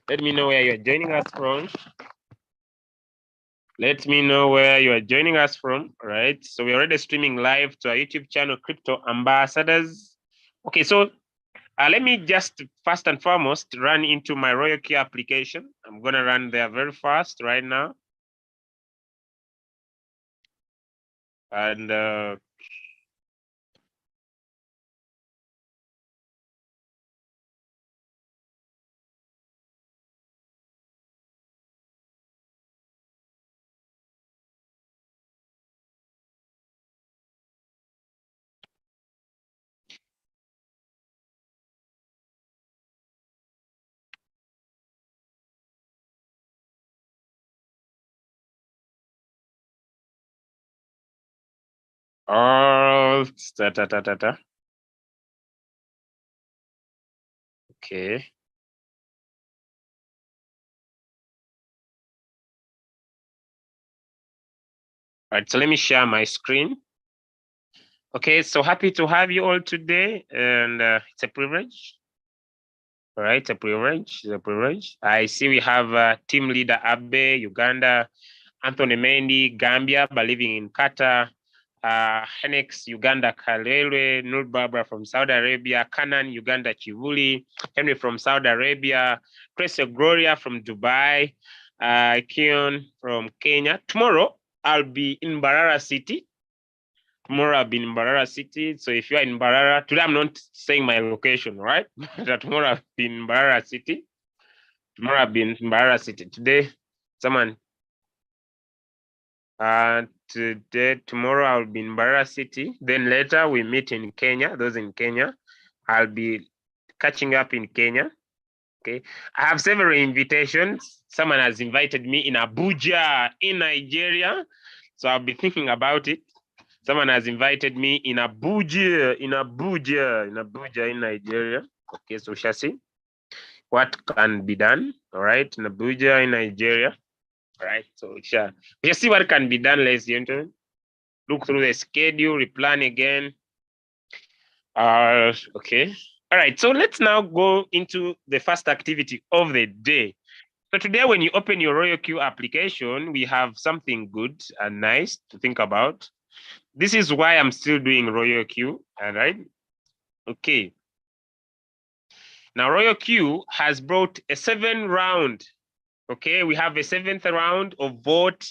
Let me know where you're joining us from. Let me know where you are joining us from. All right. So we're already streaming live to our YouTube channel, Crypto Ambassadors. Okay, so let me just first and foremost run into my Royalq application. I'm gonna run there very fast right now. And oh, okay. All right, so let me share my screen. Okay, so happy to have you all today, and it's a privilege. All right, it's a privilege. It's a privilege. I see we have team leader Abe, Uganda, Anthony Mendy, Gambia, but living in Qatar, Henex, Uganda, Kalele, Nur Barbara from Saudi Arabia, Kanan, Uganda, Chivuli, Henry from Saudi Arabia, Chris Gloria from Dubai, Kion from Kenya. Tomorrow, I'll be in Mbarara City. Tomorrow I'll be in Mbarara City. So if you're in Mbarara, today I'm not saying my location, right? That tomorrow I'll be in Mbarara City. Tomorrow I'll be in Mbarara City. Today, someone. Tomorrow I'll be in Mbarara City. Then later we meet in Kenya. Those in Kenya, I'll be catching up in Kenya. Okay, I have several invitations. Someone has invited me in Abuja, in Nigeria. So I'll be thinking about it. Someone has invited me in Abuja, in Nigeria. Okay, so we shall see what can be done. All right, in Abuja, in Nigeria. All right, so we shall see what can be done, ladies and gentlemen. Look through the schedule, replan again. Okay. All right, so let's now go into the first activity of the day. So today, when you open your Royalq application, we have something good and nice to think about. This is why I'm still doing Royalq, all right? Okay. Now, Royalq has brought a 7th round. Okay, we have a 7th round of vote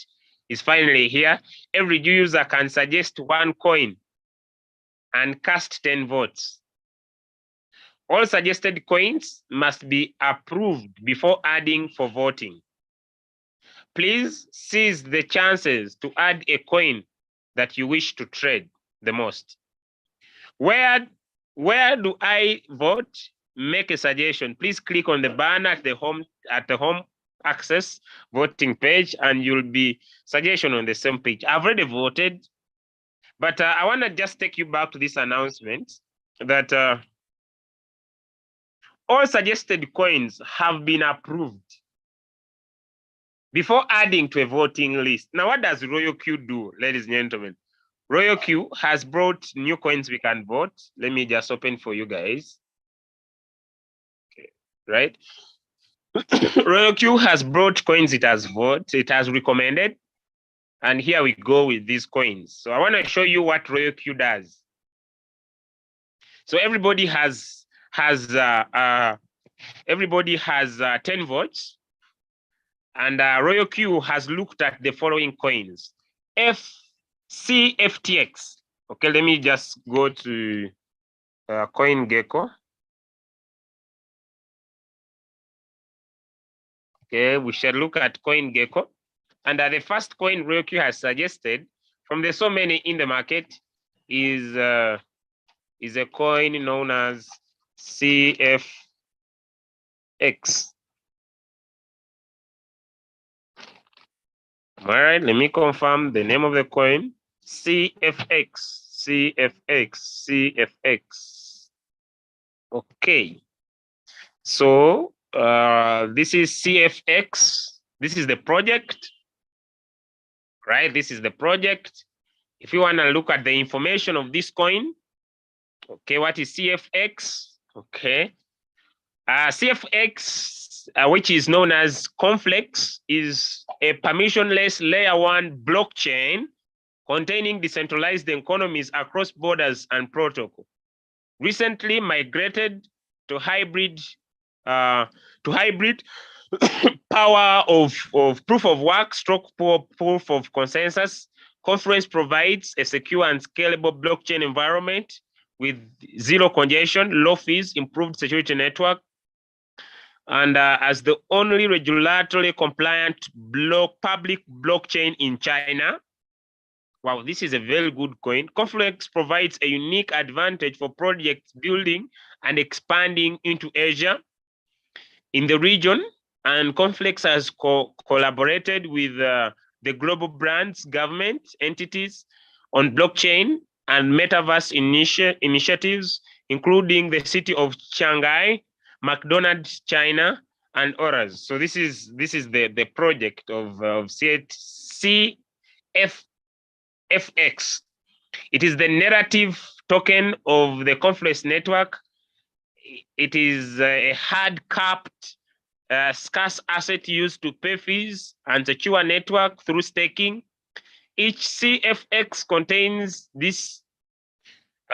is finally here. Every user can suggest one coin and cast 10 votes. All suggested coins must be approved before adding for voting. Please seize the chances to add a coin that you wish to trade the most. Where do I vote? Make a suggestion. Please click on the banner at the home access voting page, and you'll be suggestion on the same page. I've already voted, but I want to just take you back to this announcement that all suggested coins have been approved before adding to a voting list. Now, what does Royalq do, ladies and gentlemen? Royalq has brought new coins we can vote. Let me just open for you guys. Okay, right? Royalq has brought coins it has recommended. And here we go with these coins. So I want to show you what Royalq does. So everybody has 10 votes, and Royalq has looked at the following coins: CFTX. Okay, let me just go to CoinGecko. Okay, we shall look at CoinGecko. And the first coin Royalq has suggested from the so many in the market is a coin known as CFX. All right, let me confirm the name of the coin. CFX. Okay. So this is CFX. This is the project, right? This is the project. If you want to look at the information of this coin, okay, what is CFX? Okay. CFX which is known as Conflex, is a permissionless layer 1 blockchain containing decentralized economies across borders and protocol. Recently migrated to hybrid power of proof of work stroke proof of consensus. Confluence provides a secure and scalable blockchain environment with zero congestion, low fees, improved security network, and as the only regulatory compliant public blockchain in China. Wow, this is a very good coin. Confluence provides a unique advantage for projects building and expanding into Asia in the region, and Confluence has collaborated with the global brands, government entities on blockchain and metaverse initiatives, including the city of Shanghai, McDonald's China, and others. So this is the project of CFX. It is the narrative token of the Confluence network. It is a hard-capped, scarce asset used to pay fees and secure network through staking. Each CFX contains this,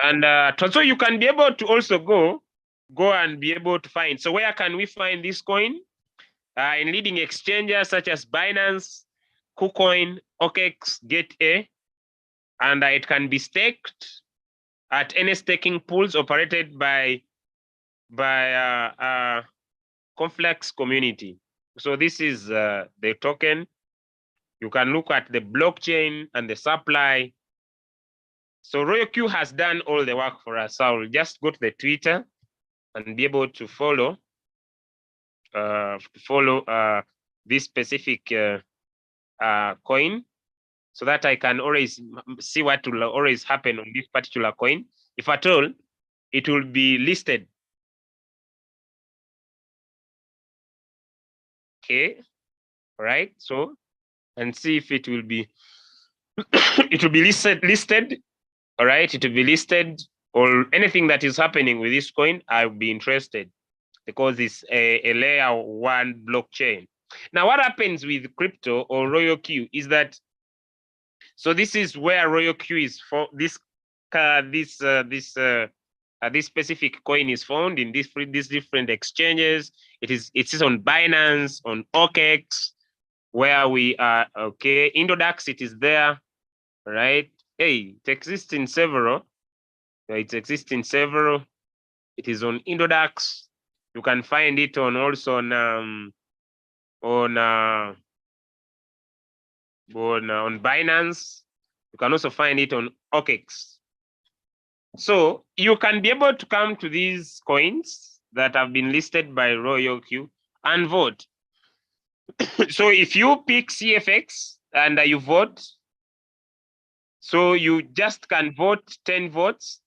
and so you can be able to also go and be able to find. So where can we find this coin? In leading exchanges such as Binance, KuCoin, OKX, Gate-A, and it can be staked at any staking pools operated by Confluence community. So this is the token. You can look at the blockchain and the supply. So Royalq has done all the work for us. So I'll just go to the Twitter and be able to follow this specific coin, so that I can always see what will always happen on this particular coin. If at all, it will be listed. Okay, all right. So, and see if it will be it will be listed. All right, it will be listed, or anything that is happening with this coin, I'll be interested, because it's a layer 1 blockchain. Now, what happens with crypto or Royalq is that, so this is where Royalq is for this this specific coin is found in these different exchanges. It is on Binance, on OKX, where we are. Okay, Indodax, it is there, right? Hey, it exists in several. It exists in several. It is on Indodax. You can find it on also on Binance. You can also find it on OKX. So you can be able to come to these coins that have been listed by Royalq and vote. So if you pick CFX and you vote, so you just can vote 10 votes.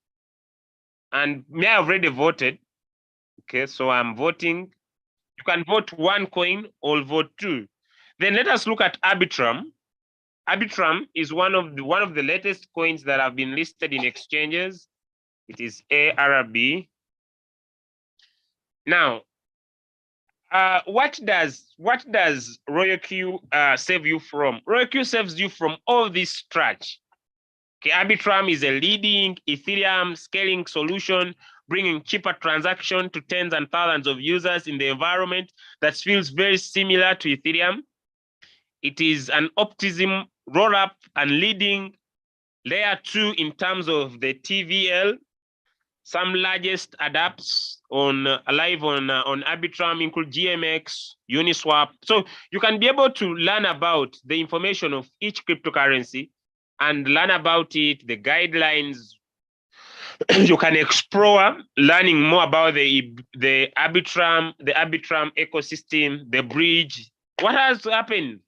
And me, I've already voted. Okay, so I'm voting. You can vote 1 coin or vote 2. Then let us look at Arbitrum. Arbitrum is one of the latest coins that have been listed in exchanges. It is ARB. Now, what does Royalq save you from? Royalq saves you from all this trash. Okay, Arbitrum is a leading Ethereum scaling solution, bringing cheaper transaction to tens and thousands of users in the environment that feels very similar to Ethereum. It is an optimism rollup and leading layer 2 in terms of the TVL. Some largest adapts on live on Arbitrum include GMX, Uniswap. So you can be able to learn about the information of each cryptocurrency and learn about it, the guidelines. You can explore learning more about the Arbitrum ecosystem, the bridge. What has happened?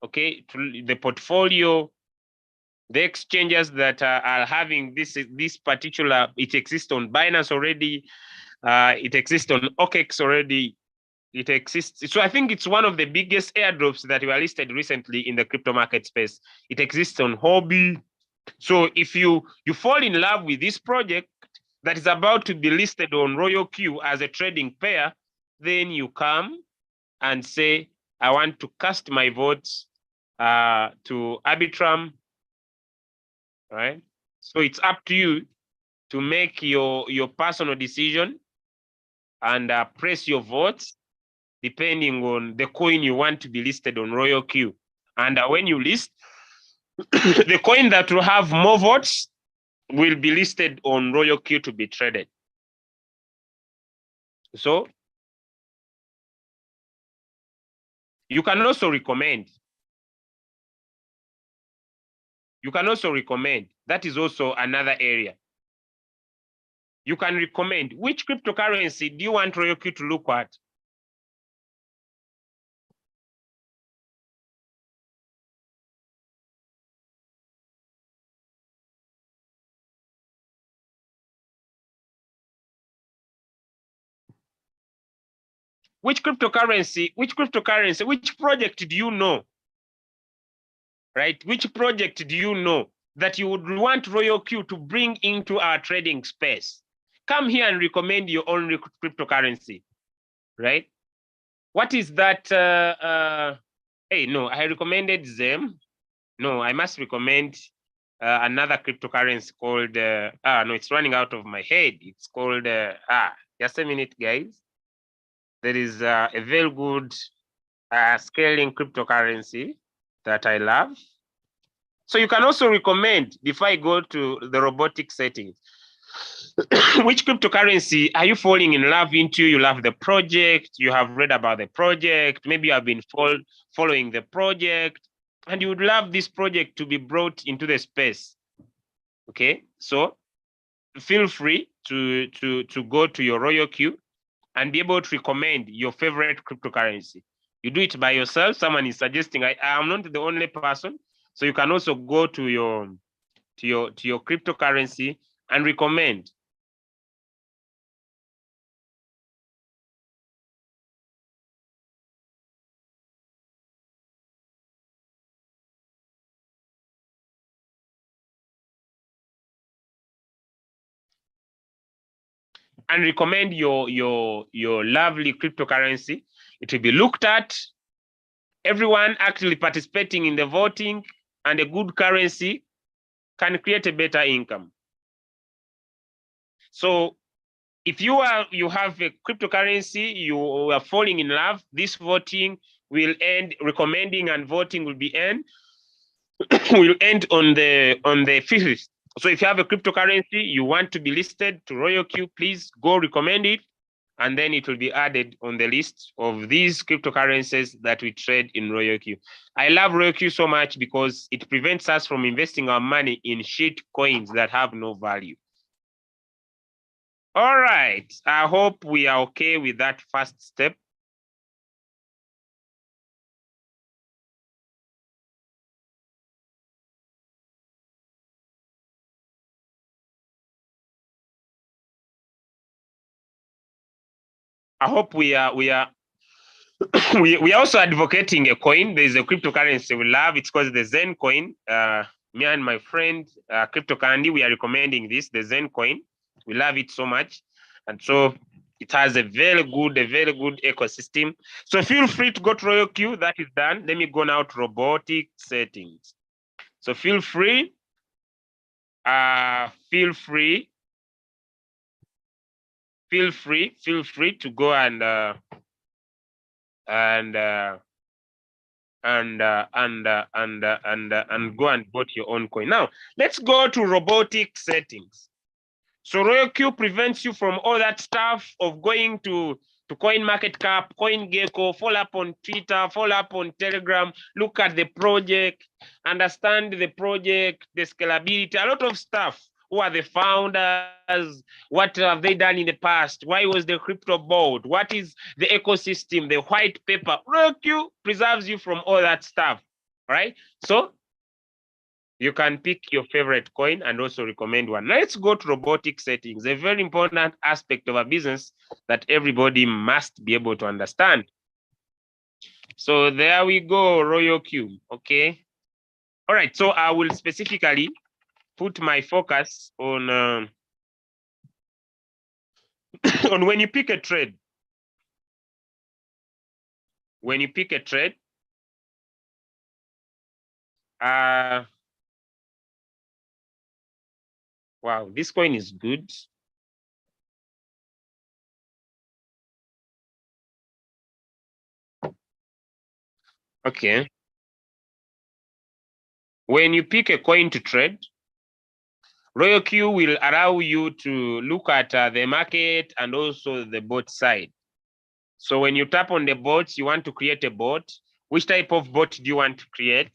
Okay, to the portfolio, the exchanges that are having this particular, it exists on Binance already, it exists on OKX already, it exists. So I think it's one of the biggest airdrops that were listed recently in the crypto market space. It exists on Hobby. So if you fall in love with this project that is about to be listed on Royalq as a trading pair, then you come and say, I want to cast my votes to Arbitrum, right? So it's up to you to make your personal decision and press your votes depending on the coin you want to be listed on Royalq. And when you list, the coin that will have more votes will be listed on Royalq to be traded. So you can also recommend. You can also recommend. That is also another area. You can recommend which cryptocurrency do you want Royalq to look at? Which cryptocurrency, which project do you know? Right? Which project do you know that you would want Royalq to bring into our trading space? Come here and recommend your own cryptocurrency, right? What is that? Hey, no, I recommended them. No, I must recommend another cryptocurrency called, no, it's running out of my head. It's called, just a minute, guys. There is a very good scaling cryptocurrency that I love. So you can also recommend, before I go to the robotic settings, which cryptocurrency are you falling in love into? You love the project, you have read about the project, maybe you have been following the project, and you would love this project to be brought into the space. Okay, so feel free to go to your Royalq and be able to recommend your favorite cryptocurrency. You do it by yourself. Someone is suggesting. I am not the only person. So you can also go to your cryptocurrency and recommend. And recommend your lovely cryptocurrency. It will be looked at. Everyone actually participating in the voting, and a good currency can create a better income. So if you have a cryptocurrency, you are falling in love, this voting will end, recommending and voting will be end will end on the 5th. So if you have a cryptocurrency you want to be listed to Royalq, please go recommend it, and then it will be added on the list of these cryptocurrencies that we trade in Royalq. I love Royalq so much because it prevents us from investing our money in shit coins that have no value. All right, I hope we are okay with that first step. I hope we are we are also advocating a coin. There's a cryptocurrency we love. It's called the Zen coin. Me and my friend Crypto Candy, we are recommending this, the Zen coin. We love it so much, and so it has a very good ecosystem. So feel free to go to Royalq. That is done. Let me go now to robotic settings. So feel free. Feel free to go and go and vote your own coin. Now let's go to robotic settings. So Royalq prevents you from all that stuff of going to CoinMarketCap, CoinGecko, follow up on Twitter, follow up on Telegram, look at the project, understand the project, the scalability, a lot of stuff. Who are the founders? What have they done in the past? Why was the crypto board? What is the ecosystem, the white paper? Royalq preserves you from all that stuff, right? So you can pick your favorite coin and also recommend one. Let's go to robotic settings, a very important aspect of a business that everybody must be able to understand. So there we go, Royalq, okay? All right, so I will specifically put my focus on on when you pick a trade. when you pick a trade, wow, this coin is good. Okay. When you pick a coin to trade, Royalq will allow you to look at the market and also the bot side. So when you tap on the bot, you want to create a bot. Which type of bot do you want to create?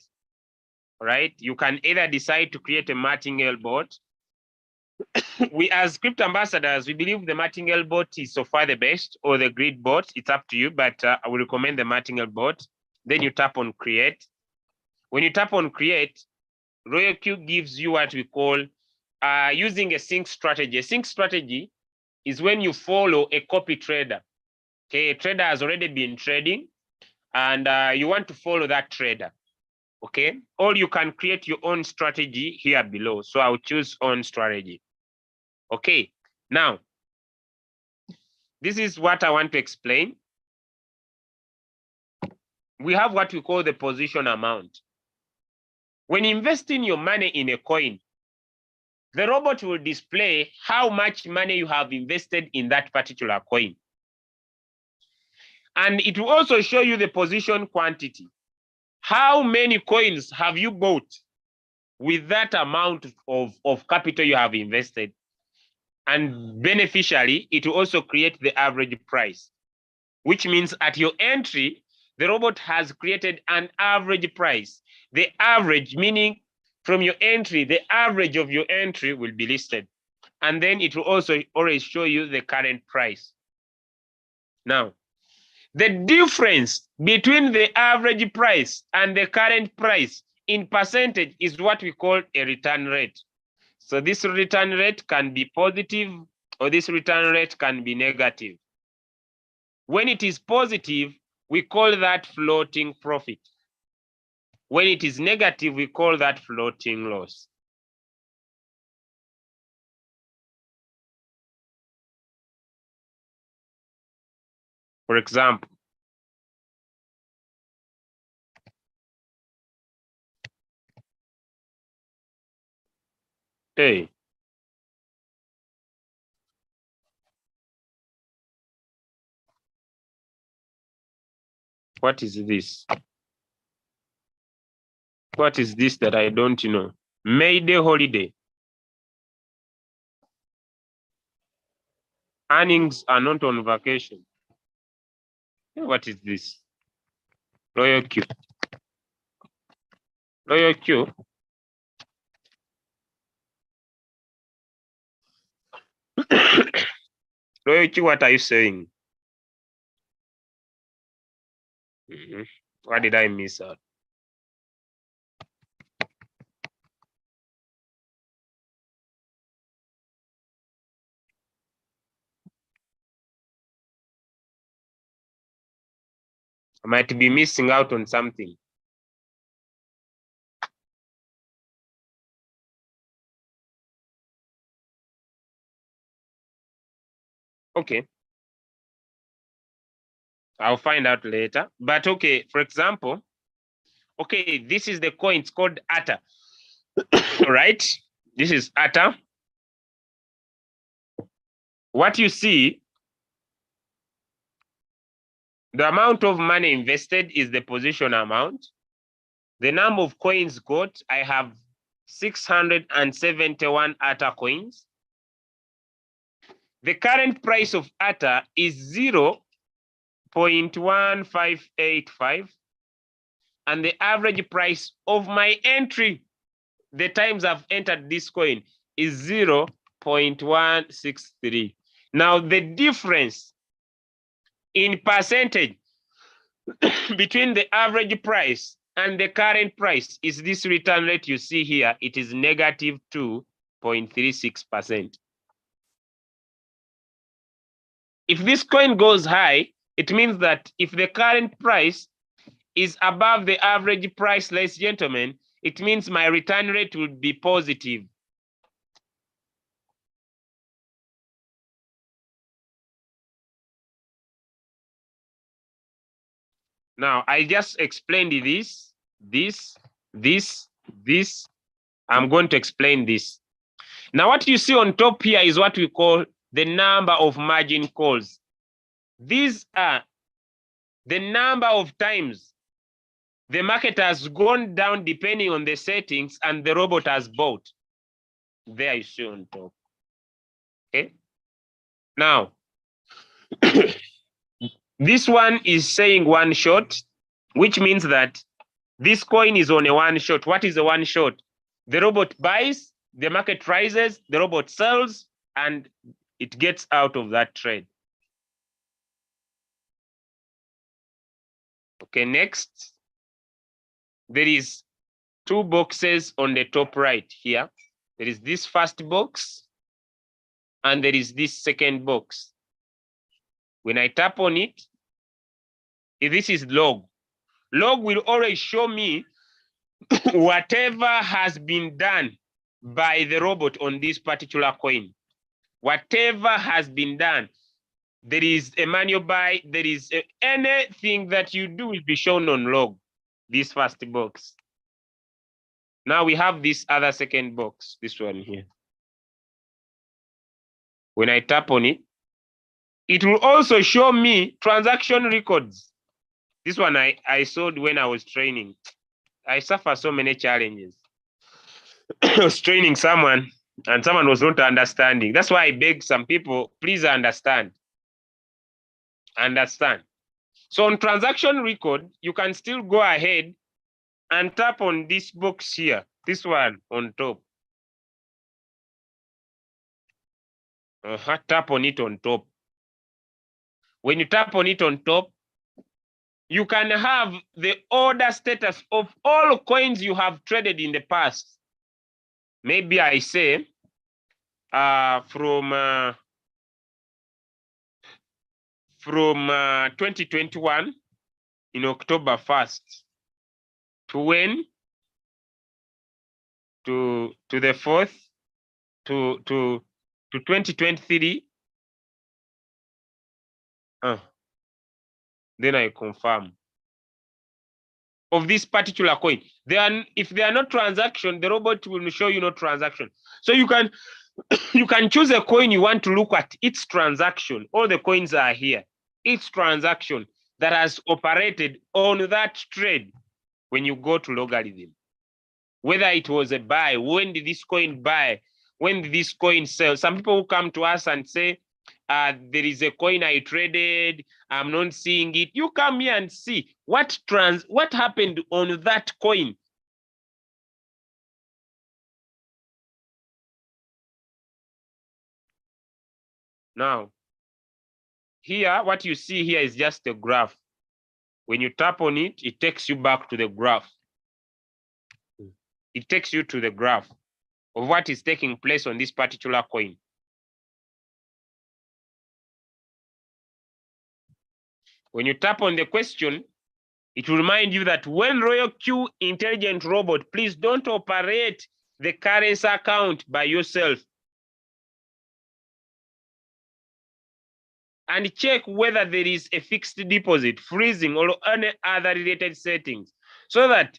Right? You can either decide to create a martingale bot. We as crypto ambassadors, we believe the martingale bot is so far the best, or the grid bot. It's up to you, but I will recommend the martingale bot. Then you tap on create. When you tap on create, Royalq gives you what we call using a sync strategy. A sync strategy is when you follow a copy trader. Okay, a trader has already been trading, and you want to follow that trader. Okay, or you can create your own strategy here below. So I'll choose own strategy. Okay, now this is what I want to explain. We have what we call the position amount. When investing your money in a coin, the robot will display how much money you have invested in that particular coin. And it will also show you the position quantity. How many coins have you bought with that amount of capital you have invested? And beneficially, it will also create the average price, which means at your entry, the robot has created an average price. The average, meaning from your entry, the average of your entry will be listed. And then it will also always show you the current price. Now, the difference between the average price and the current price in percentage is what we call a return rate. So this return rate can be positive, or this return rate can be negative. When it is positive, we call that floating profit. When it is negative, we call that floating loss. For example, hey, what is this? What is this that I don't know? May Day holiday. Earnings are not on vacation. What is this? Royalq. Royalq. Royalq, what are you saying? What did I miss out? I might be missing out on something. Okay. I'll find out later. But okay, for example, okay, this is the coin. It's called ATA. Right? This is ATA. What you see, the amount of money invested is the position amount. The number of coins got, I have 671 ATA coins. The current price of ATA is 0.1585. And the average price of my entry, the times I've entered this coin, is 0.163. Now, the difference in percentage between the average price and the current price is this return rate you see here. It is negative 2.36%. If this coin goes high, it means that if the current price is above the average price, ladies and gentlemen, it means my return rate will be positive. Now, I just explained this. I'm going to explain this. Now, what you see on top here is what we call the number of margin calls. These are the number of times the market has gone down depending on the settings and the robot has bought. There you see on top. Okay. Now, this one is saying one shot, which means that this coin is on a one shot. What is a one shot? The robot buys, the market rises, the robot sells, and it gets out of that trade. Okay, next. There is two boxes on the top right here. There is this first box, and there is this second box. When I tap on it, if this is log. Log will always show me whatever has been done by the robot on this particular coin. Whatever has been done. There is a manual buy, there is anything that you do will be shown on log, this first box. Now we have this other second box, this one here. When I tap on it, it will also show me transaction records. This one I sold when I was training. I suffer so many challenges. I was training someone and someone was not understanding. That's why I beg some people, please understand. Understand. So on transaction record, you can still go ahead and tap on this box here, this one on top. Tap on it on top. When you tap on it on top, you can have the order status of all coins you have traded in the past. Maybe I say from 2021 in October 1st to when? To the 4th to 2023. Then I confirm. Of this particular coin. If they are not transaction, the robot will show you no transaction. So you can choose a coin you want to look at its transaction. All the coins are here. Its transaction that has operated on that trade when you go to logarithm. Whether it was a buy, when did this coin buy? When did this coin sell? Some people will come to us and say, there is a coin I traded, I'm not seeing it. You come here and see what happened on that coin. Now, here, what you see here is just a graph. When you tap on it, it takes you back to the graph. It takes you to the graph of what is taking place on this particular coin. When you tap on the question, it will remind you that when Royalq intelligent robot, please don't operate the currency account by yourself. And check whether there is a fixed deposit, freezing, or any other related settings, so that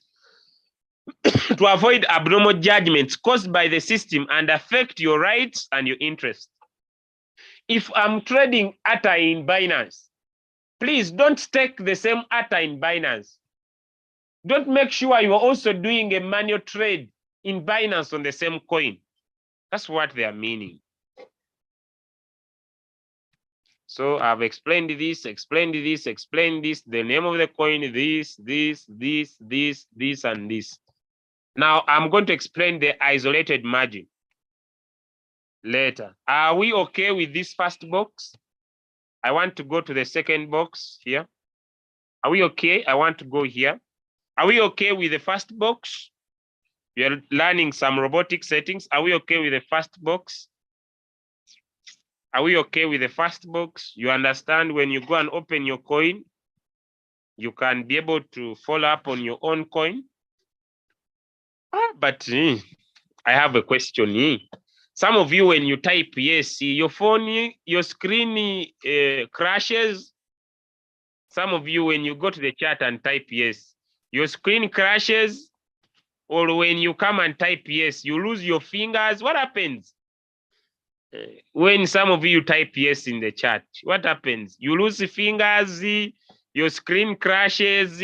to avoid abnormal judgments caused by the system and affect your rights and your interests. If I'm trading ATA in Binance, please don't take the same ATA in Binance. Don't make sure you are also doing a manual trade in Binance on the same coin. That's what they are meaning. So I've explained this, the name of the coin, this, and this. Now I'm going to explain the isolated margin later. Are we okay with this first box? I want to go to the second box here. Are we okay? I want to go here. Are we okay with the first box? We are learning some robotic settings. Are we okay with the first box? Are we okay with the first box? You understand when you go and open your coin, you can be able to follow up on your own coin. But I have a question. Some of you, when you type yes, your phone, your screen crashes. Some of you, when you go to the chat and type yes, your screen crashes, or when you come and type yes, you lose your fingers. What happens? When some of you type yes in the chat, what happens? You lose fingers, your screen crashes.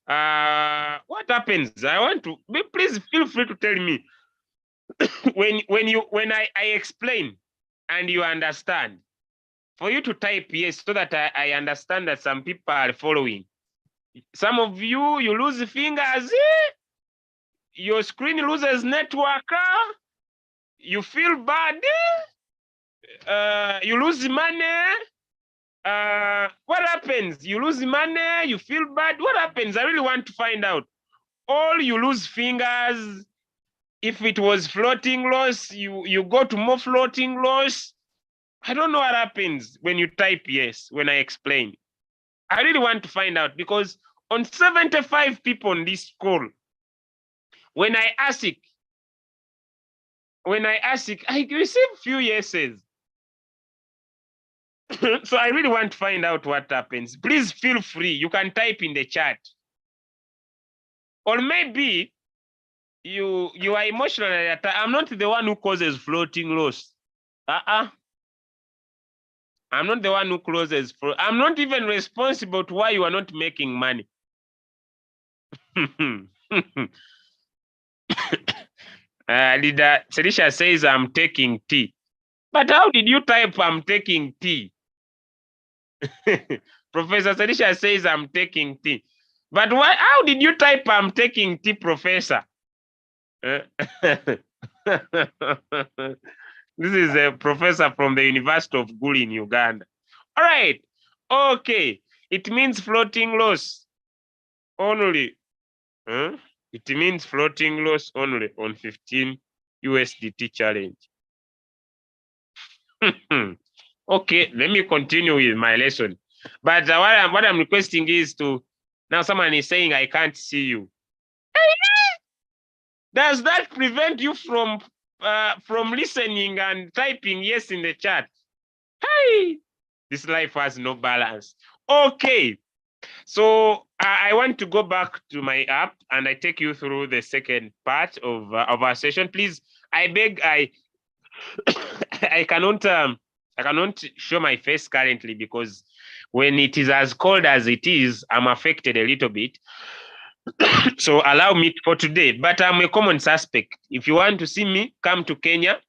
What happens? I want to, please feel free to tell me. when I explain and you understand, for you to type yes so that I understand that some people are following. Some of you, you lose fingers, your screen loses network, you feel bad, you lose money. What happens? You lose money, you feel bad. What happens? I really want to find out. All you lose fingers. If it was floating loss, you go to more floating loss. I don't know what happens when you type yes, when I explain. I really want to find out, because on 75 people on this call, when I ask, I receive few yeses. So I really want to find out what happens. Please feel free. You can type in the chat. Or maybe you are emotionally attacked. I'm not the one who causes floating loss. I'm not the one who closes. I'm not even responsible to why you are not making money. Leader Selisha says I'm taking tea. But how did you type I'm taking tea? Professor Selisha says I'm taking tea. But why? How did you type I'm taking tea, Professor? This is a professor from the University of Gulu in Uganda. All right. Okay. It means floating loss only. It means floating loss only on 15 USDT challenge. Okay, let me continue with my lesson. But what I'm requesting is to, now someone is saying I can't see you. Does that prevent you from listening and typing yes in the chat? Hey, this life has no balance. Okay, so I want to go back to my app and I take you through the second part of our session. Please, I beg, I cannot show my face currently, because when it is as cold as it is, I'm affected a little bit. So allow me for today, but I'm a common suspect. If you want to see me, come to Kenya.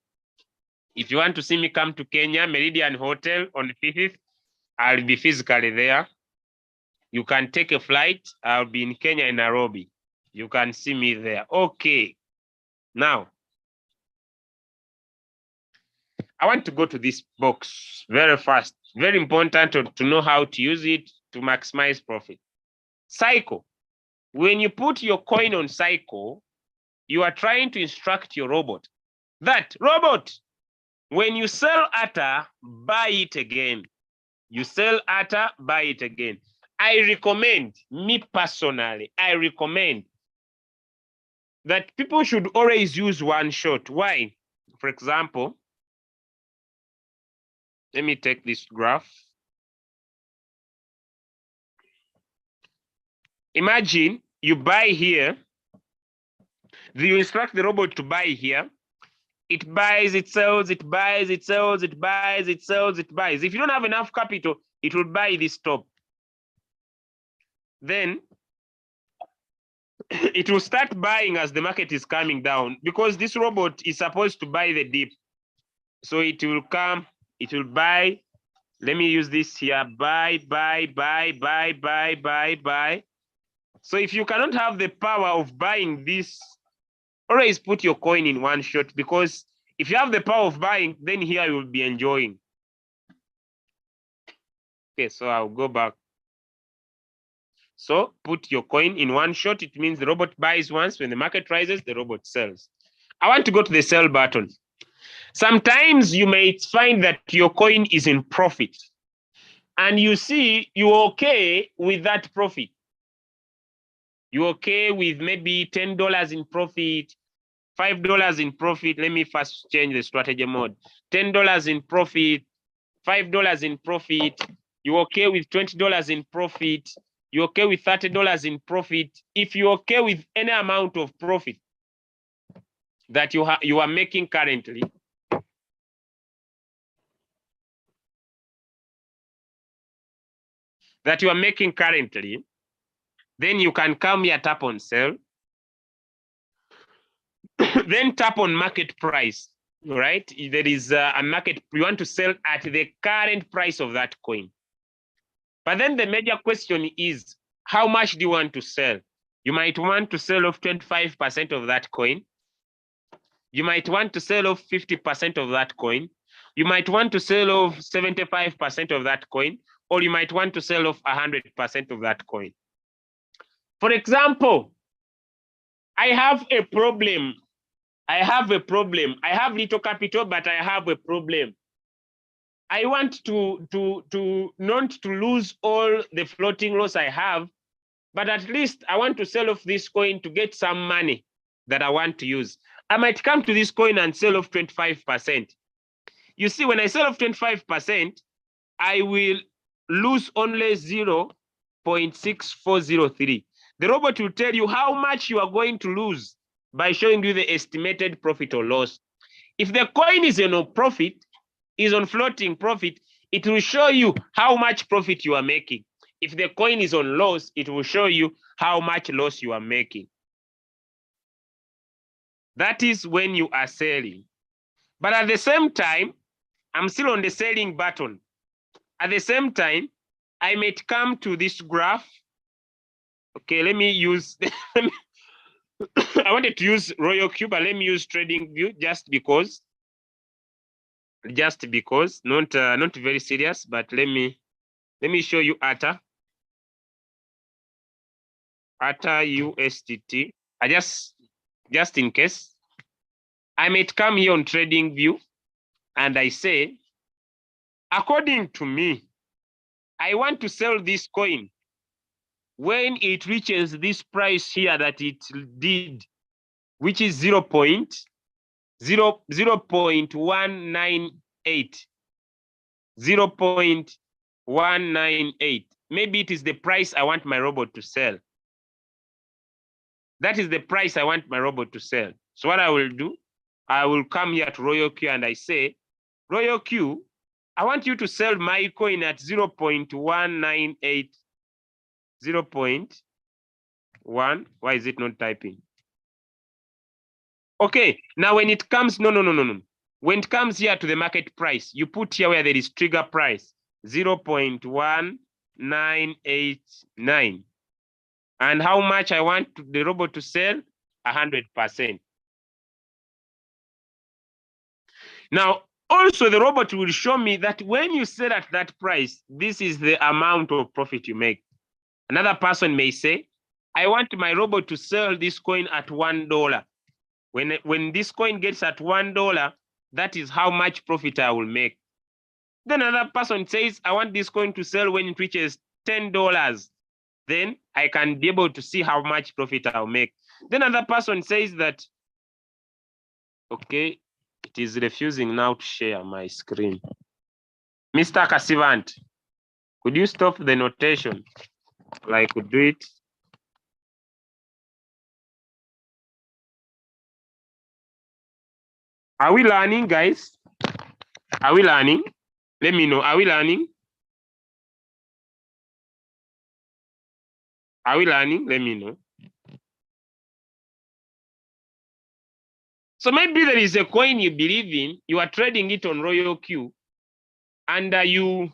If you want to see me, come to Kenya, Meridian Hotel on the 5th. I'll be physically there. You can take a flight. I'll be in Kenya, in Nairobi. You can see me there. Okay. Now, I want to go to this box very fast. Very important to know how to use it to maximize profit. Cycle. When you put your coin on cycle, you are trying to instruct your robot that, robot, when you sell ATA, buy it again. You sell ATA, buy it again. I recommend, me personally, I recommend that people should always use one shot. Why? For example, let me take this graph. Imagine you buy here. You instruct the robot to buy here. It buys, it sells, it buys, it sells, it buys, it sells, it buys. If you don't have enough capital, it will buy this top. Then it will start buying as the market is coming down, because this robot is supposed to buy the dip. So it will come, it will buy. Let me use this here. Buy, buy, buy, buy, buy, buy, buy. So if you cannot have the power of buying this, always put your coin in one shot, because if you have the power of buying, then here you will be enjoying. Okay, so I'll go back. So put your coin in one shot. It means the robot buys once. When the market rises, the robot sells. I want to go to the sell button. Sometimes you may find that your coin is in profit, and you see you're okay with that profit. You're okay with maybe $10 in profit, $5 in profit. Let me first change the strategy mode. $10 in profit, $5 in profit, You're okay with $20 in profit. You're okay with $30 in profit. If you're okay with any amount of profit that you are making currently, then you can come here, tap on sell, then tap on market price. All right, there is a market, you want to sell at the current price of that coin. But then the major question is, how much do you want to sell? You might want to sell off 25% of that coin. You might want to sell off 50% of that coin. You might want to sell off 75% of that coin, or you might want to sell off 100% of that coin. For example, I have a problem. I have little capital, but I have a problem. I want to not to lose all the floating loss I have, but at least I want to sell off this coin to get some money that I want to use. I might come to this coin and sell off 25%. You see, when I sell off 25%, I will lose only 0.6403. The robot will tell you how much you are going to lose by showing you the estimated profit or loss. If the coin is on profit, is on floating profit, it will show you how much profit you are making. If the coin is on loss, it will show you how much loss you are making. That is when you are selling. But at the same time, I'm still on the selling button. At the same time, I might come to this graph. Okay, let me use, I wanted to use Royalq, but let me use TradingView just because, not very serious, but let me show you ATA USDT. I just in case, I might come here on TradingView and I say, according to me, I want to sell this coin when it reaches this price here that it did, which is 0.198. 0.198. Maybe it is the price I want my robot to sell. That is the price I want my robot to sell. So what I will do, I will come here to Royalq and I say, Royalq, I want you to sell my coin at 0.198. 0.1. Why is it not typing? Okay, now when it comes, no. When it comes here to the market price, you put here where there is trigger price, 0.1989. And how much I want the robot to sell? 100%. Now, also the robot will show me that when you sell at that price, this is the amount of profit you make. Another person may say, I want my robot to sell this coin at $1. When this coin gets at $1, that is how much profit I will make. Then another person says, I want this coin to sell when it reaches $10. Then I can be able to see how much profit I'll make. Then another person says that, okay, it is refusing now to share my screen. Mr. Kasivant, could you stop the notation? I could do it. Are we learning, guys? Are we learning? Let me know. Are we learning? Are we learning? Let me know. So maybe there is a coin you believe in, you are trading it on Royalq, and you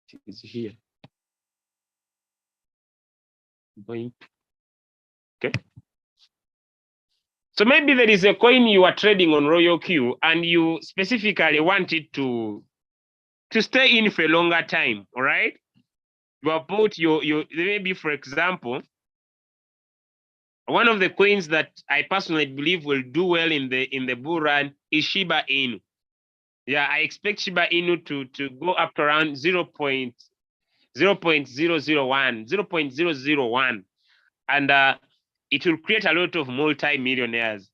it is here. Okay. So maybe there is a coin you are trading on Royalq and you specifically want it to stay in for a longer time, all right? You have bought your maybe, for example, one of the coins that I personally believe will do well in the bull run is Shiba Inu. Yeah, I expect Shiba Inu to go up to around 0.0 0.001, 0.001. And it will create a lot of multi-millionaires.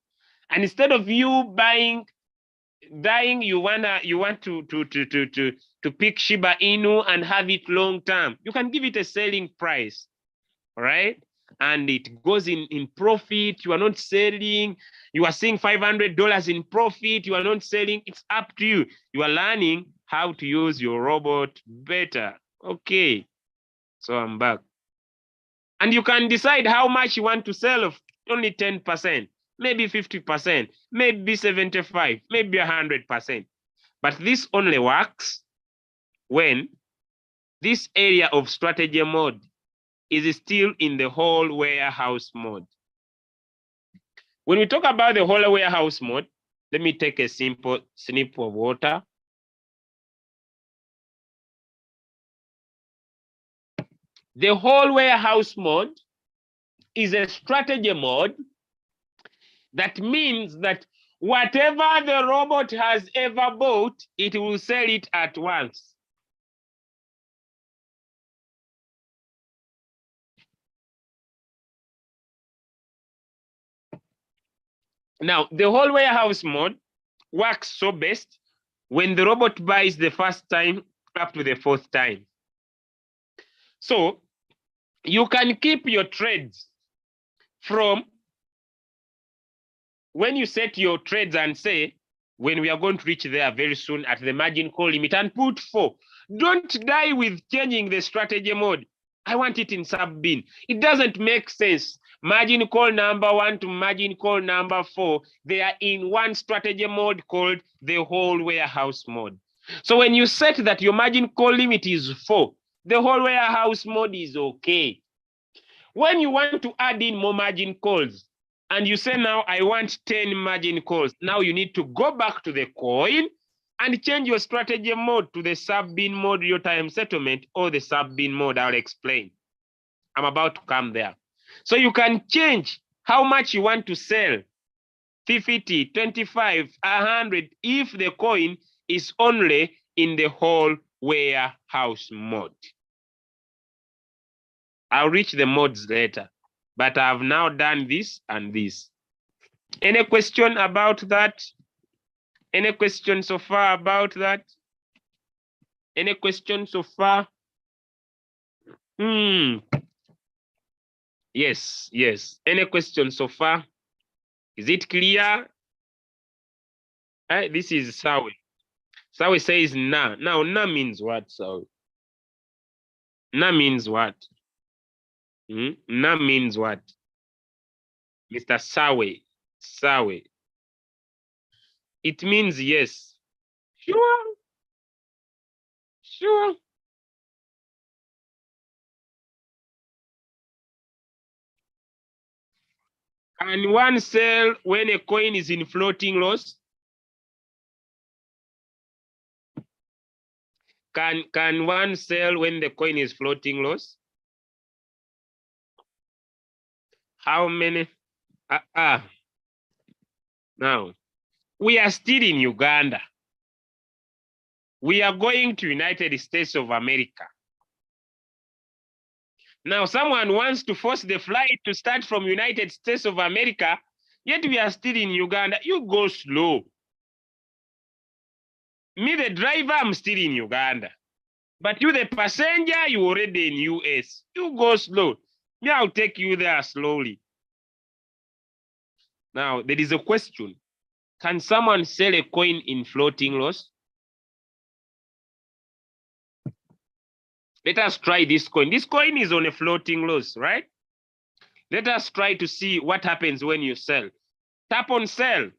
And instead of you dying, you want to pick Shiba Inu and have it long term. You can give it a selling price, all right? And it goes in profit. You are not selling. You are seeing $500 in profit. You are not selling. It's up to you. You are learning how to use your robot better. Okay, so I'm back. And you can decide how much you want to sell of only 10%, maybe 50%, maybe 75%, maybe 100%. But this only works when this area of strategy mode is still in the whole warehouse mode. When we talk about the whole warehouse mode, let me take a simple sip of water. The whole warehouse mode is a strategy mode. That means that whatever the robot has ever bought, it will sell it at once. Now, the whole warehouse mode works so best when the robot buys the first time up to the fourth time. So you can keep your trades from when you set your trades and say, when we are going to reach there very soon at the margin call limit and put 4. Don't die with changing the strategy mode. I want it in sub-bin. It doesn't make sense. Margin call number 1 to margin call number 4, they are in one strategy mode called the whole warehouse mode. So when you set that your margin call limit is 4, the whole warehouse mode is okay. When you want to add in more margin calls, and you say now I want 10 margin calls, now you need to go back to the coin and change your strategy mode to the sub-bin mode, real-time settlement, or the sub-bin mode. I'll explain. I'm about to come there. So you can change how much you want to sell, 50, 25, 100, if the coin is only in the whole warehouse mode. I'll reach the modes later, but I've now done this and this. Any question about that? Any question so far about that? Any question so far? Yes, yes. Any question so far? Is it clear? This is Sawi. Sawi says na. Now, na means what, Sawi? Na means what? Na means what? Mr. Sawi. Sawi. It means yes. Sure. Sure. Can one sell when a coin is in floating loss? Can one sell when the coin is floating loss? How many? Now, we are still in Uganda. We are going to United States of America. Now, someone wants to force the flight to start from United States of America, yet we are still in Uganda. You go slow. Me, the driver, I'm still in Uganda. But you, the passenger, you already in US. You go slow. Me, I'll take you there slowly. Now, there is a question. Can someone sell a coin in floating loss? Let us try this coin. This coin is on a floating loss, right? Let us try to see what happens when you sell. Tap on sell.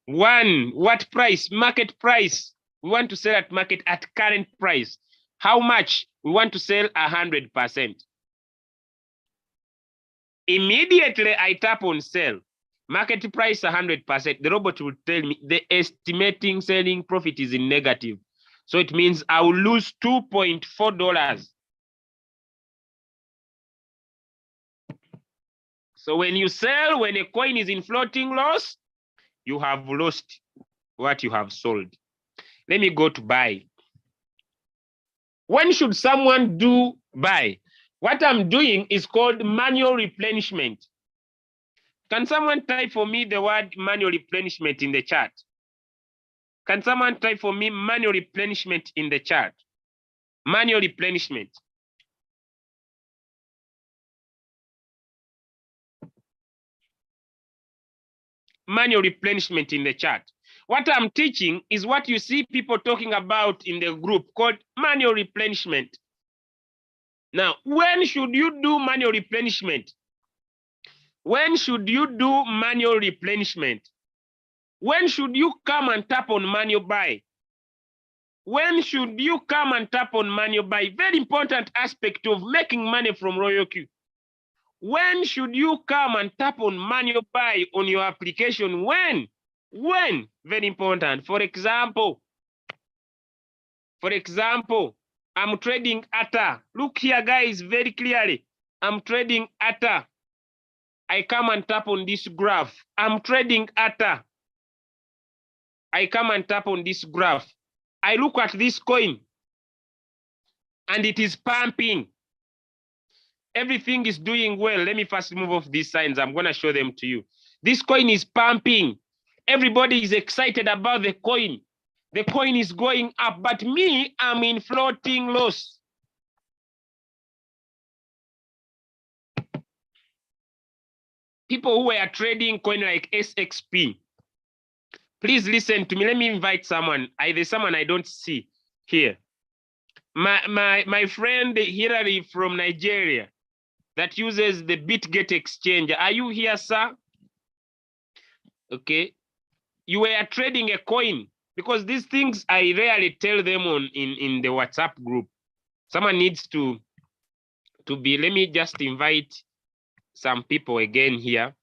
One, what price? Market price. We want to sell at market at current price. How much? We want to sell 100%. Immediately I tap on sell. Market price 100%. The robot will tell me the estimating selling profit is in negative. So it means I will lose $2.4. So when you sell, when a coin is in floating loss, you have lost what you have sold. Let me go to buy. When should someone do buy? What I'm doing is called manual replenishment. Can someone type for me the word manual replenishment in the chat? Can someone type for me manual replenishment in the chat? Manual replenishment. Manual replenishment in the chat. What I'm teaching is what you see people talking about in the group called manual replenishment. Now, when should you do manual replenishment? When should you do manual replenishment? When should you come and tap on manual buy? When should you come and tap on manual buy? Very important aspect of making money from Royalq. When should you come and tap on manual buy on your application? When? When? Very important. For example, I'm trading ATA. Look here, guys, very clearly. I'm trading ATA. I come and tap on this graph. I'm trading ATA. I come and tap on this graph. I look at this coin and it is pumping. Everything is doing well. Let me first move off these signs. I'm going to show them to you. This coin is pumping. Everybody is excited about the coin. The coin is going up, but me, I'm in floating loss. People who were trading coin like SXP, please listen to me. Let me invite someone. There's someone I don't see here. My friend Hilary from Nigeria that uses the BitGet exchange. Are you here, sir? Okay. You were trading a coin, because these things I rarely tell them on in the WhatsApp group. Someone needs to be. Let me just invite some people again here.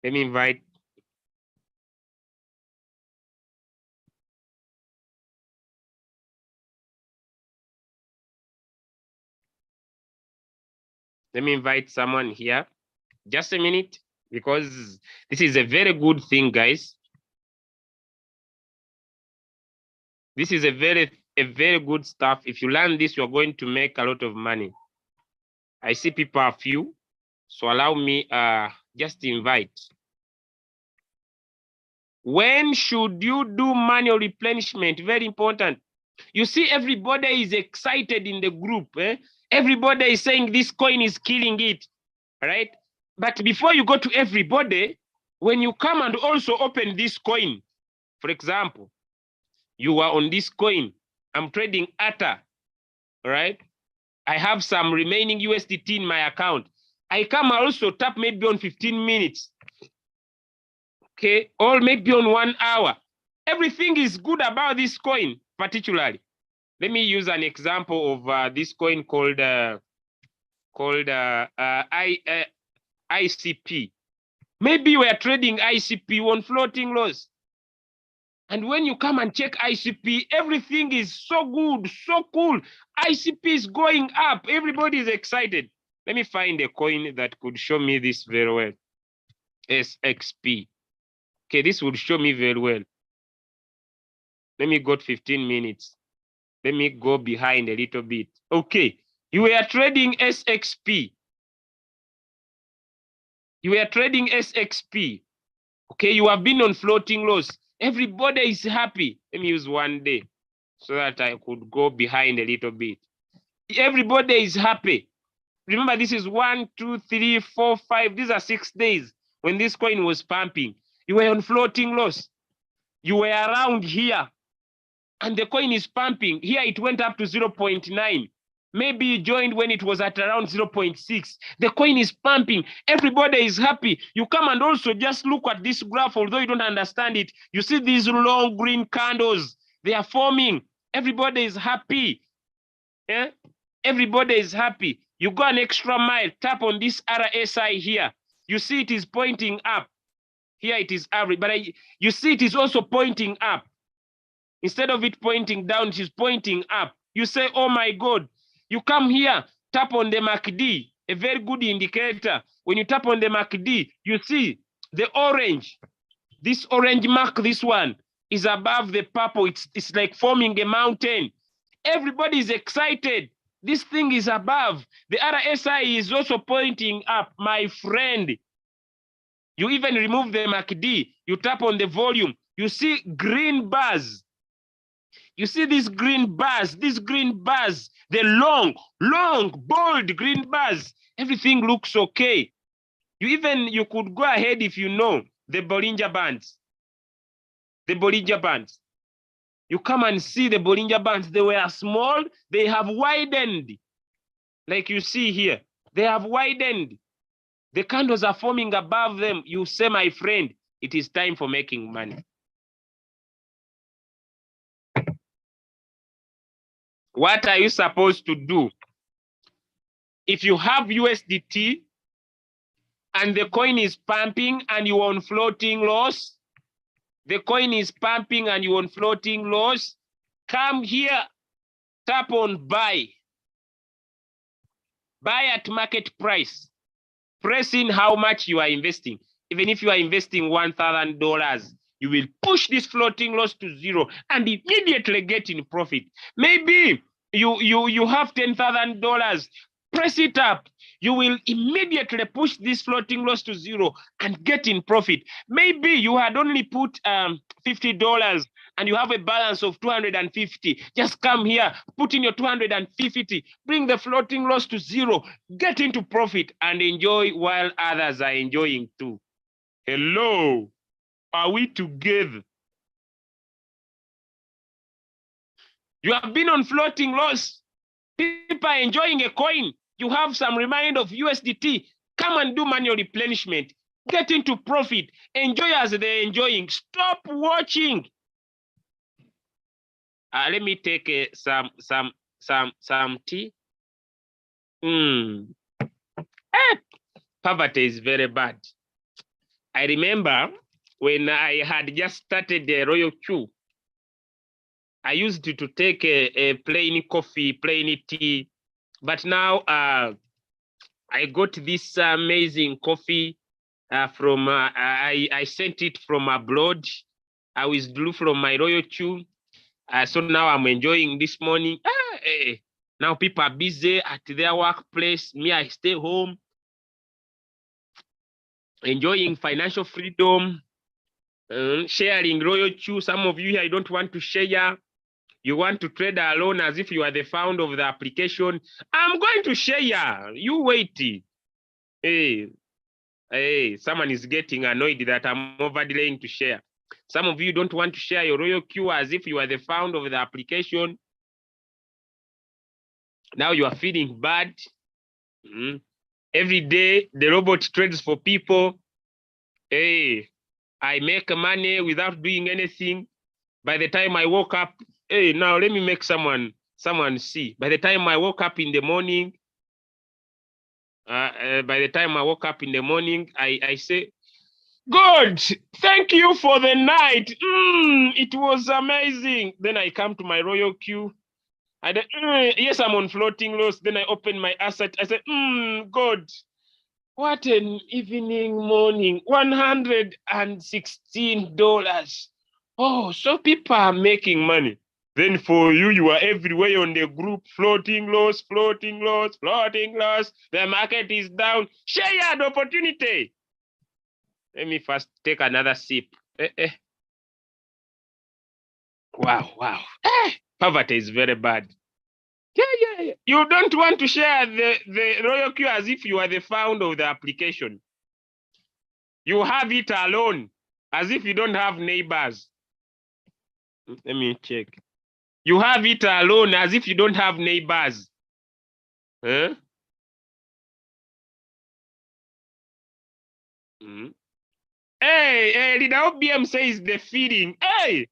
Let me invite. Let me invite someone here. Just a minute, because this is a very good thing, guys. This is a very good stuff. If you learn this, you're going to make a lot of money. I see people are few, so allow me just invite. When should you do manual replenishment? Very important. You see, everybody is excited in the group. Everybody is saying this coin is killing it, right? But before you go to everybody, when you come and also open this coin, for example, you are on this coin. I'm trading ATA, right? I have some remaining USDT in my account. I come also tap maybe on 15 minutes. Okay, or maybe on 1 hour. Everything is good about this coin, particularly. Let me use an example of this coin called ICP. Maybe we are trading ICP on floating loss. And when you come and check ICP, everything is so good, so cool. ICP is going up. Everybody is excited. Let me find a coin that could show me this very well. SXP. Okay, this would show me very well. Let me go to 15 minutes. Let me go behind a little bit. Okay, you were trading SXP. You were trading SXP. Okay, you have been on floating loss. Everybody is happy. Let me use 1 day so that I could go behind a little bit. Everybody is happy. Remember, this is 1, 2, 3, 4, 5. These are 6 days when this coin was pumping. You were on floating loss. You were around here, and the coin is pumping. Here it went up to 0.9. Maybe you joined when it was at around 0.6. The coin is pumping. Everybody is happy. You come and also just look at this graph, although you don't understand it. You see these long green candles. They are forming. Everybody is happy. Yeah? Everybody is happy. You go an extra mile, tap on this RSI here. You see it is pointing up. Here it is average, but you see it is also pointing up. Instead of it pointing down, it is pointing up. You say, oh my God, You come here, tap on the MACD, a very good indicator. When you tap on the MACD, you see the orange. This orange mark, this one, is above the purple. It's like forming a mountain. Everybody is excited. This thing is above. The RSI is also pointing up, my friend. You even remove the MACD. You tap on the volume. You see green bars. You see these green bars, the long, bold green bars. Everything looks okay. You could go ahead if you know the Bollinger Bands. The Bollinger Bands. You come and see the Bollinger Bands. They were small. They have widened. Like you see here. They have widened. The candles are forming above them. You say, my friend, it is time for making money. What are you supposed to do? If you have USDT and the coin is pumping and you on floating loss, the coin is pumping and you on floating loss, come here, tap on buy. Buy at market price. Press in how much you are investing. Even if you are investing $1,000, you will push this floating loss to zero and immediately get in profit. Maybe you have $10,000. Press it up. You will immediately push this floating loss to zero and get in profit. Maybe you had only put $50 and you have a balance of 250. Just come here, put in your 250, bring the floating loss to zero, get into profit and enjoy while others are enjoying too. Hello, are we together? You have been on floating loss. People are enjoying a coin. You have some remind of USDT. Come and do manual replenishment. Get into profit. Enjoy as they're enjoying. Stop watching. Let me take some tea. Poverty is very bad. I remember when I had just started the Royalq, I used to take a plain coffee, plain tea, but now I got this amazing coffee from, I sent it from abroad. I withdrew from my Royalq. So now I'm enjoying this morning. Now people are busy at their workplace. Me, I stay home, enjoying financial freedom, sharing Royalq. Some of you here, you don't want to share. You want to trade alone as if you are the founder of the application. I'm going to share. You wait. Hey, someone is getting annoyed that I'm over delaying to share. Some of you don't want to share your Royalq as if you are the founder of the application. Now you are feeling bad. Every day, the robot trades for people. Hey, I make money without doing anything. By the time I woke up, hey, now let me make someone see. By the time I woke up in the morning, I say, God, thank you for the night. It was amazing. Then I come to my Royalq. Yes, I'm on floating loss. Then I open my asset. I said, God, what an evening morning. $116. Oh, so people are making money. Then for you, you are everywhere on the group, floating loss. The market is down. Share the opportunity. Let me first take another sip. Wow. Poverty is very bad. Yeah. You don't want to share the Royalq as if you are the founder of the application. You have it alone, as if you don't have neighbors. Let me check. You have it alone as if you don't have neighbors. Huh? Hey, Leader OBM says the feeding. Hey,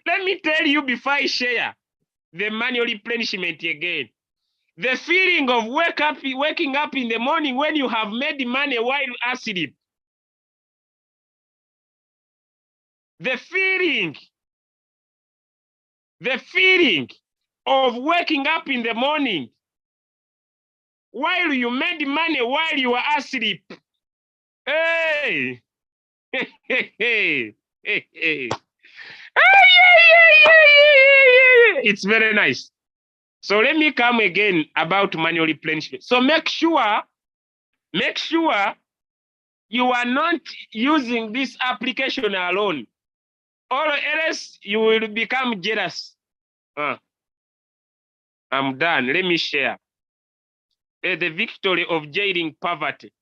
let me tell you before I share the manual replenishment again. The feeling of waking up in the morning when you have made money while asleep. The feeling of waking up in the morning while you made money while you were asleep. Hey! Hey! Hey! It's very nice. So let me come again about manual replenishment. So make sure you are not using this application alone, or else you will become jealous. I'm done. Let me share. The victory of jailing poverty.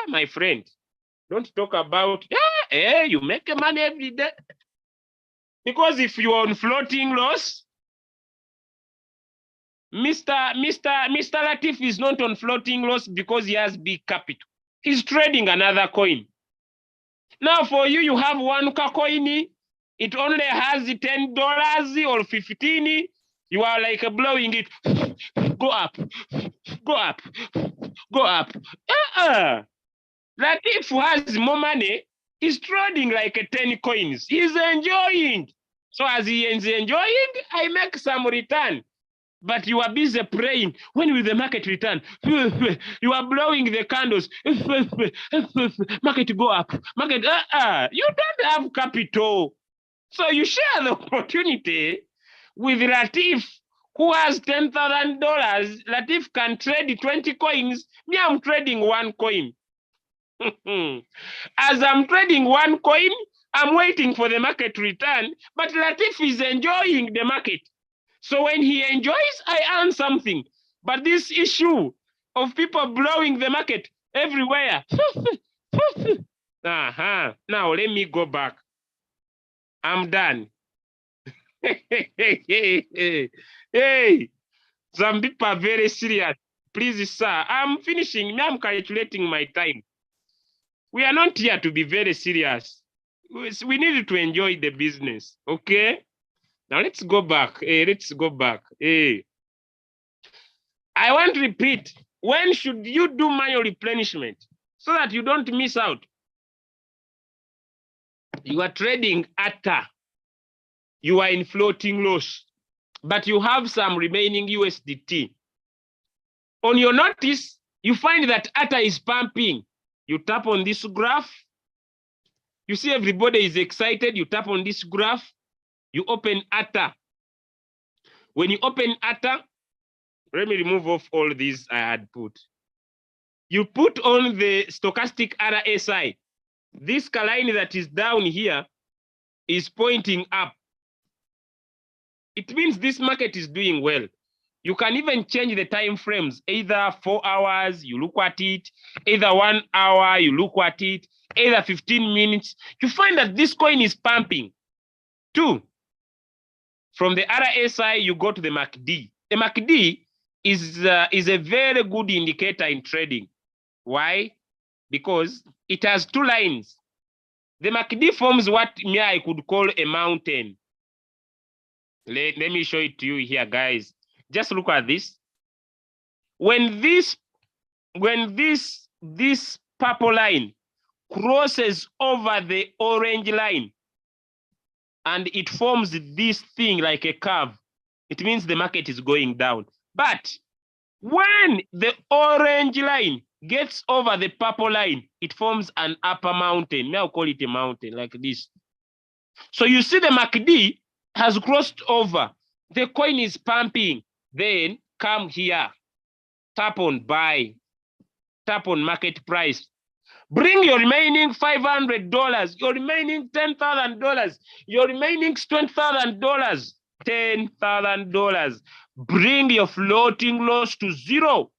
My friend, don't talk about, you make money every day. Because if you're on floating loss, Mr. Latif is not on floating loss because he has big capital. He's trading another coin. Now for you, you have one coin, it only has $10 or 15. You are like blowing it. Go up, go up, go up. Latif has more money, he's trading like 10 coins. He's enjoying. So as he is enjoying, I make some return. But you are busy praying. When will the market return? You are blowing the candles. Market go up. Market, you don't have capital. So you share the opportunity with Latif, who has $10,000. Latif can trade 20 coins. Me, I'm trading one coin. As I'm trading one coin, I'm waiting for the market return. But Latif is enjoying the market. So when he enjoys, I earn something. But this issue of people blowing the market everywhere. Now let me go back. I'm done. Hey, some people are very serious. Please, sir, I'm finishing. Now I'm calculating my time. We are not here to be very serious. We need to enjoy the business, okay? Now let's go back. Let's go back. I want to repeat. When should you do manual replenishment so that you don't miss out? You are trading ATA. You are in floating loss, but you have some remaining USDT. On your notice, you find that ATA is pumping. You tap on this graph. You see everybody is excited. You tap on this graph. You open ATA. When you open ATA, let me remove off all these I had put. You put on the stochastic RSI. This line that is down here is pointing up. It means this market is doing well. You can even change the time frames, either 4 hours, you look at it, either 1 hour, you look at it, either 15 minutes. You find that this coin is pumping. 2, from the RSI, you go to the MACD. The MACD is a very good indicator in trading. Why? Because it has 2 lines. The MACD forms what I could call a mountain. Let me show it to you here, guys. Just look at this. When this purple line crosses over the orange line and it forms this thing like a curve, it means the market is going down. But when the orange line gets over the purple line, it forms an upper mountain. Now I'll call it a mountain like this. So you see the MACD has crossed over. The coin is pumping. Then come here, tap on buy, tap on market price. Bring your remaining $500, your remaining $10,000, your remaining $20,000, $10,000. Bring your floating loss to 0.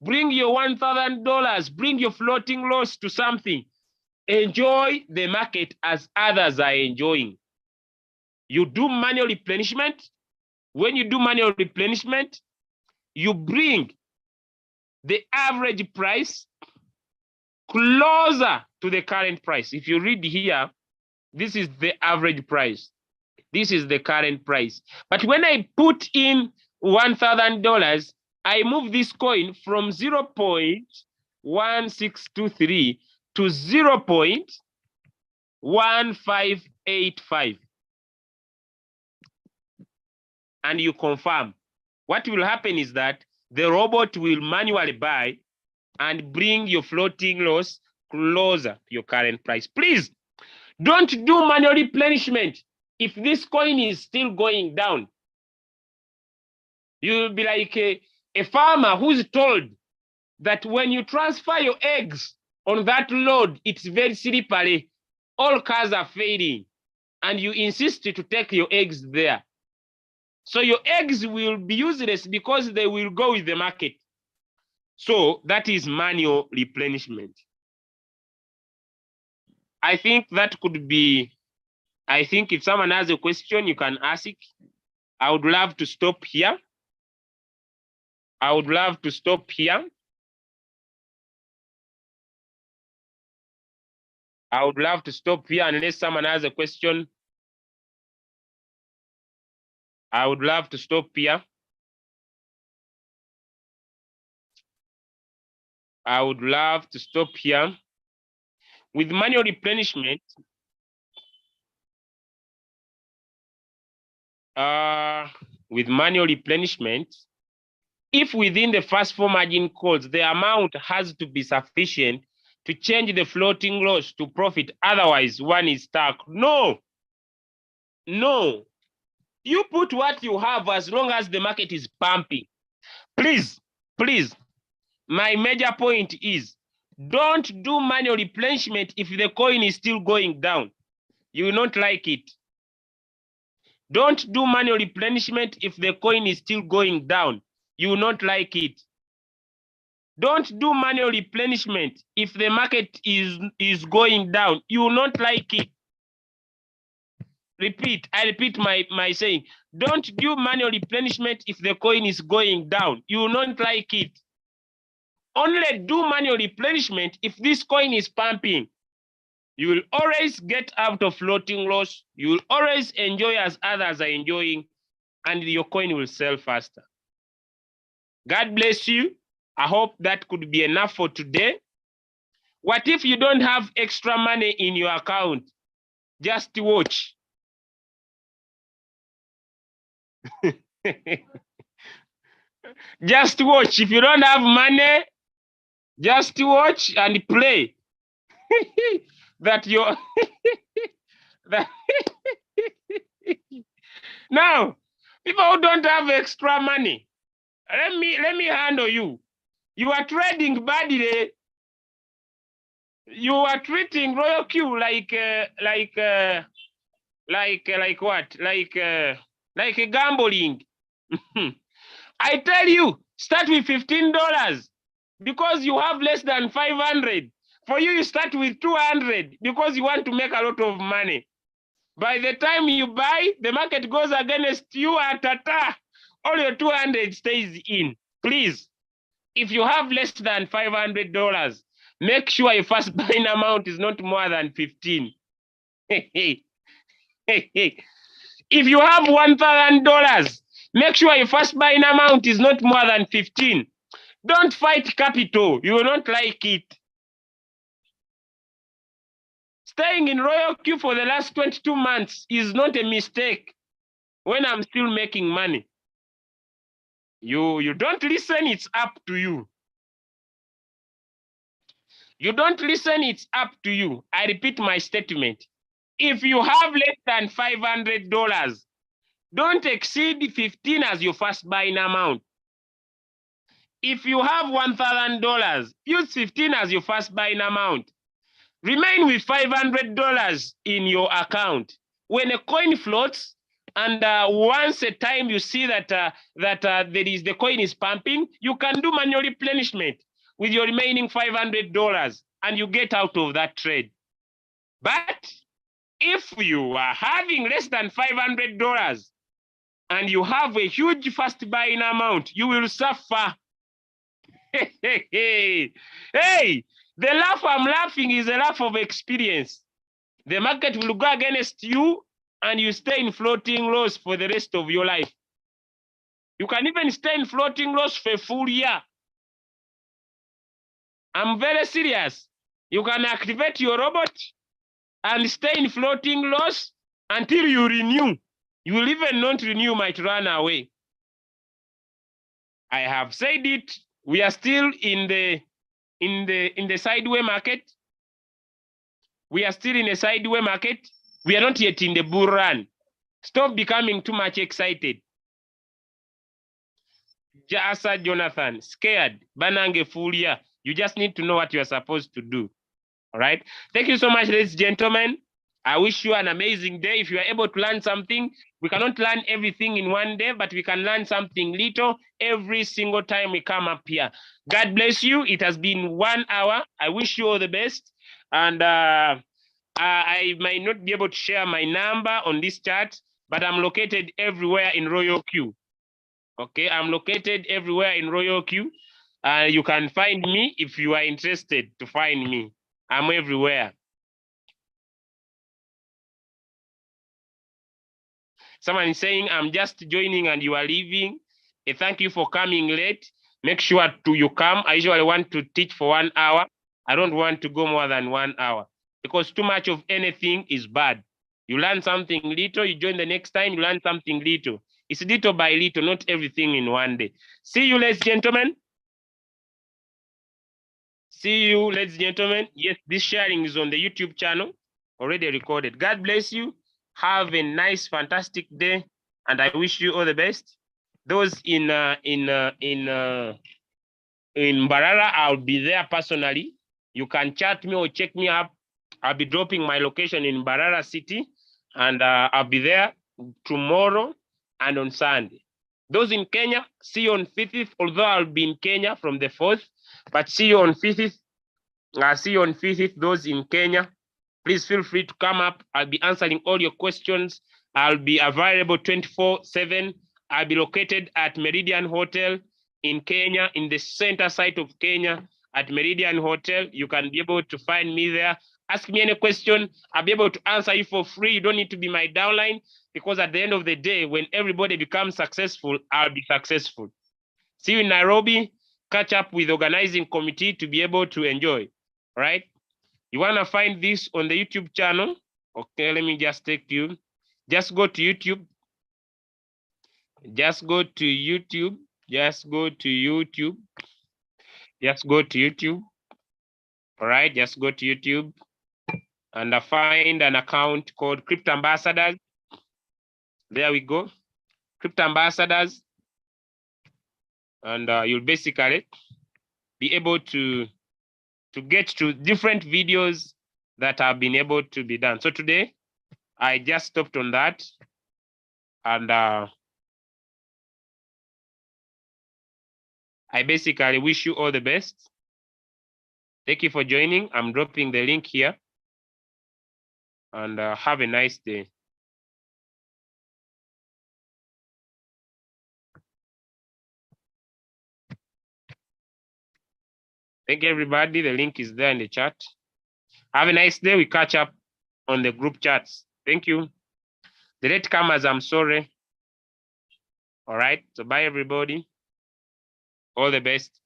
Bring your $1,000, bring your floating loss to something. Enjoy the market as others are enjoying. You do manual replenishment. When you do manual replenishment, you bring the average price closer to the current price. If you read here, this is the average price. This is the current price. But when I put in $1,000, I move this coin from 0.1623 to 0.1585. And you confirm. What will happen is that the robot will manually buy and bring your floating loss closer to your current price. Please don't do manual replenishment if this coin is still going down. You'll be like a farmer who's told that when you transfer your eggs on that load, it's very slippery. All cars are failing, and you insist to take your eggs there. So your eggs will be useless because they will go with the market. So that is manual replenishment. I think that could be, I think if someone has a question, you can ask it. I would love to stop here. I would love to stop here. I would love to stop here unless someone has a question. I would love to stop here. I would love to stop here. With manual replenishment, if within the first 4 margin calls, the amount has to be sufficient to change the floating loss to profit, otherwise one is stuck. No. You put what you have as long as the market is pumping. Please, my major point is, don't do manual replenishment if the coin is still going down. You will not like it. Don't do manual replenishment if the coin is still going down. You will not like it. Don't do manual replenishment if the market is going down. You will not like it. I repeat my saying. Don't do manual replenishment if the coin is going down. You will not like it. Only do manual replenishment if this coin is pumping. You will always get out of floating loss. You will always enjoy as others are enjoying, and your coin will sell faster. God bless you. I hope that could be enough for today. What if you don't have extra money in your account? Just watch. Just watch. If you don't have money, just watch and play. That you're that now, people who don't have extra money, let me handle you. You are trading badly. You are treating Royalq like what? Like gambling. I tell you, start with $15 because you have less than 500. For you, you start with 200 because you want to make a lot of money. By the time you buy, the market goes against you, all your 200 stays in. Please, if you have less than $500, make sure your first buying amount is not more than 15. If you have $1,000, make sure your first buying amount is not more than 15. Don't fight capital. You will not like it. Staying in Royalq for the last 22 months is not a mistake when I'm still making money. You don't listen, it's up to you. You don't listen, it's up to you. I repeat my statement. If you have less than $500, don't exceed 15 as your first buying amount. If you have $1,000, use 15 as your first buying amount. Remain with $500 in your account. When a coin floats, and once a time you see that the coin is pumping, you can do manual replenishment with your remaining $500, and you get out of that trade. But if you are having less than $500 and you have a huge first buying amount, you will suffer. Hey, the laugh I'm laughing is a laugh of experience. The market will go against you and you stay in floating loss for the rest of your life. You can even stay in floating loss for a full year. I'm very serious. You can activate your robot and stay in floating loss until you renew. You will even not renew, might run away. I have said it. We are still in the sideway market. We are still in a sideway market. We are not yet in the bull run. Stop becoming too much excited. Jasa Jonathan, scared, Banange Fulia. You just need to know what you are supposed to do. All right. Thank you so much, ladies and gentlemen. I wish you an amazing day. If you are able to learn something, we cannot learn everything in one day, but we can learn something little every single time we come up here. God bless you. It has been 1 hour. I wish you all the best. And I might not be able to share my number on this chat, but I'm located everywhere in Royalq. Okay, I'm located everywhere in Royalq. You can find me if you are interested to find me. I'm everywhere. Someone is saying, I'm just joining and you are leaving. Thank you for coming late. Make sure you come. I usually want to teach for 1 hour. I don't want to go more than 1 hour because too much of anything is bad. You learn something little, you join the next time, you learn something little. It's little by little, not everything in one day. See you, ladies and gentlemen. See you, ladies and gentlemen. Yes, this sharing is on the YouTube channel, already recorded. God bless you. Have a nice, fantastic day, and I wish you all the best. Those in Mbarara, I'll be there personally. You can chat me or check me up. I'll be dropping my location in Mbarara City, and I'll be there tomorrow and on Sunday. Those in Kenya, see you on 5th, although I'll be in Kenya from the 4th, but see you on 5th. See you on 5th, those in Kenya. Please feel free to come up. I'll be answering all your questions. I'll be available 24/7. I'll be located at Meridian Hotel in Kenya, in the center site of Kenya at Meridian Hotel. You can be able to find me there. Ask me any question. I'll be able to answer you for free. You don't need to be my downline because at the end of the day, when everybody becomes successful, I'll be successful. See you in Nairobi. Catch up with the organizing committee to be able to enjoy. All right? You want to find this on the YouTube channel? Okay, let me just take you. Just go to YouTube. Just go to YouTube. Just go to YouTube. Just go to YouTube. All right, just go to YouTube and find an account called Crypto Ambassadors. There we go. Crypto Ambassadors. And you'll basically be able to get to different videos that have been able to be done. So today, I just stopped on that. And I basically wish you all the best. Thank you for joining. I'm dropping the link here. And have a nice day. Thank you, everybody. The link is there in the chat. Have a nice day. We catch up on the group chats. Thank you. The latecomers, I'm sorry. All right. So bye, everybody. All the best.